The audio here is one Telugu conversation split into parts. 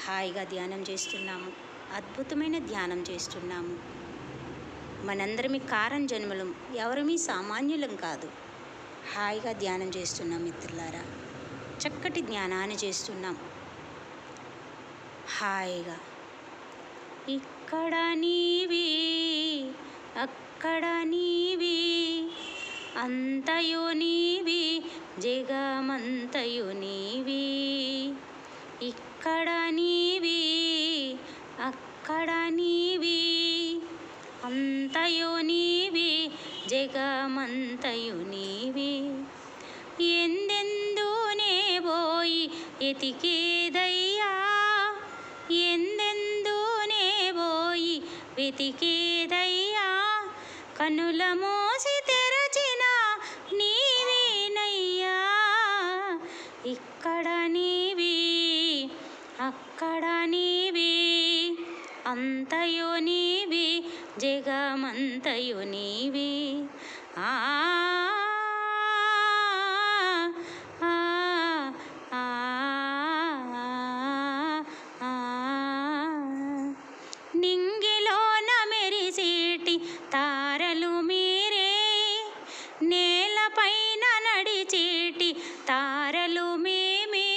హాయిగా ధ్యానం చేస్తున్నాము. అద్భుతమైన ధ్యానం చేస్తున్నాము. మనందరమీ కారణ జన్మలం, ఎవరమీ సామాన్యులం కాదు. హాయిగా ధ్యానం చేస్తున్నాం మిత్రులారా. చక్కటి జ్ఞానాన్ని చేస్తున్నాం హాయిగా. ఇక్కడ నీవి అక్కడ నీవి, అంతయు నీవి జగమంతయు నీవి. ఇక్కడ నీవి అక్కడ నీవి, అంతయు నీవి జగమంతయు నీవి. ఎందెందునే పోయి ఎతికేదయ్యా, ఎందెందునే పోయి వెతికేదయ్యా. కనుల మోసి తెరచిన నీవేనయ్యా. ఇక్కడ నీవి అక్కడ నీవి, అంతయు నీవి జగమంతయు నీవి. ఆ నింగిలోన మెరిసేటి తారలు మీరే, నేలపైన నడిచేటి తారలు మేమే.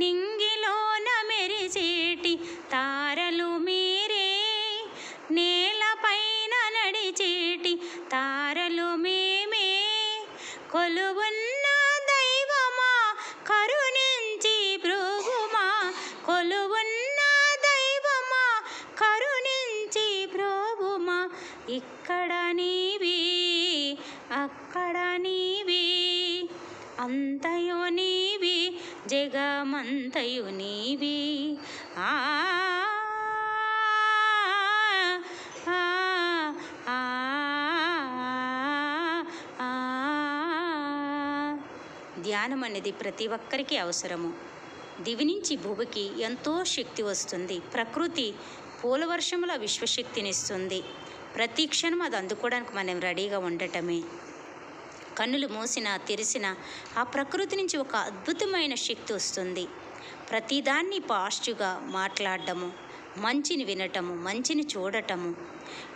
నింగిలోన మెరిసేటి తారలు మీరే, నేలపైన నడిచేటి తారలు మేమే. కొలువున్న దైవమా కరుణించి బ్రోగుమా, కొలువున్న దైవమా కరుణించి బ్రోగుమా. ఇక్కడ నీవి అక్కడ నీవి, అంతయు నీవి జగమంతయు నీవి. ఆ ధ్యానం అనేది ప్రతి ఒక్కరికి అవసరము. దివి నుంచి భూమికి ఎంతో శక్తి వస్తుంది. ప్రకృతి పూలవర్షముల విశ్వశక్తినిస్తుంది. ప్రతి క్షణం అది అందుకోవడానికి మనం రెడీగా ఉండటమే. కన్నులు మూసినా తెరిసినా ఆ ప్రకృతి నుంచి ఒక అద్భుతమైన శక్తి వస్తుంది. ప్రతిదాన్ని పాజిటివ్గా మాట్లాడటము, మంచిని వినటము, మంచిని చూడటము,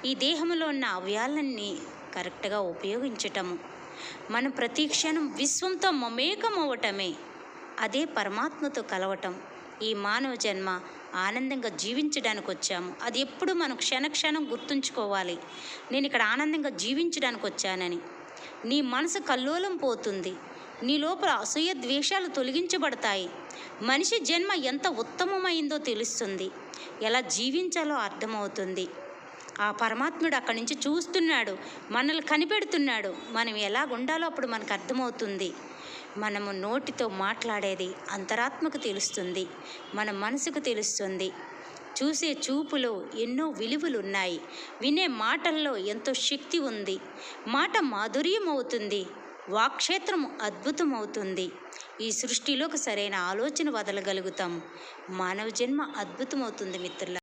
ఈ దేహంలో ఉన్న అవయవాలన్నీ కరెక్ట్గా ఉపయోగించటము, మనం ప్రతి క్షణం విశ్వంతో మమేకమవ్వటమే, అదే పరమాత్మతో కలవటం. ఈ మానవ జన్మ ఆనందంగా జీవించడానికి వచ్చాము. అది ఎప్పుడు మనం క్షణక్షణం గుర్తుంచుకోవాలి. నేను ఇక్కడ ఆనందంగా జీవించడానికి వచ్చానని. నీ మనసు కల్లోలం పోతుంది. నీ లోపల అసూయ ద్వేషాలు తొలగించబడతాయి. మనిషి జన్మ ఎంత ఉత్తమమైందో తెలుస్తుంది. ఎలా జీవించాలో అర్థమవుతుంది. ఆ పరమాత్ముడు అక్కడి నుంచి చూస్తున్నాడు, మనల్ని కనిపెడుతున్నాడు. మనం ఎలా ఉండాలో అప్పుడు మనకు అర్థమవుతుంది. మనము నోటితో మాట్లాడేది అంతరాత్మకు తెలుస్తుంది, మన మనసుకు తెలుస్తుంది. చూసే చూపులో ఎన్నో విలువలు ఉన్నాయి. వినే మాటల్లో ఎంతో శక్తి ఉంది. మాట మాధుర్యం అవుతుంది, వాక్క్షేత్రం అద్భుతమవుతుంది. ఈ సృష్టిలోకి సరైన ఆలోచన వదలగలుగుతాం. మానవ జన్మ అద్భుతమవుతుంది మిత్రుల.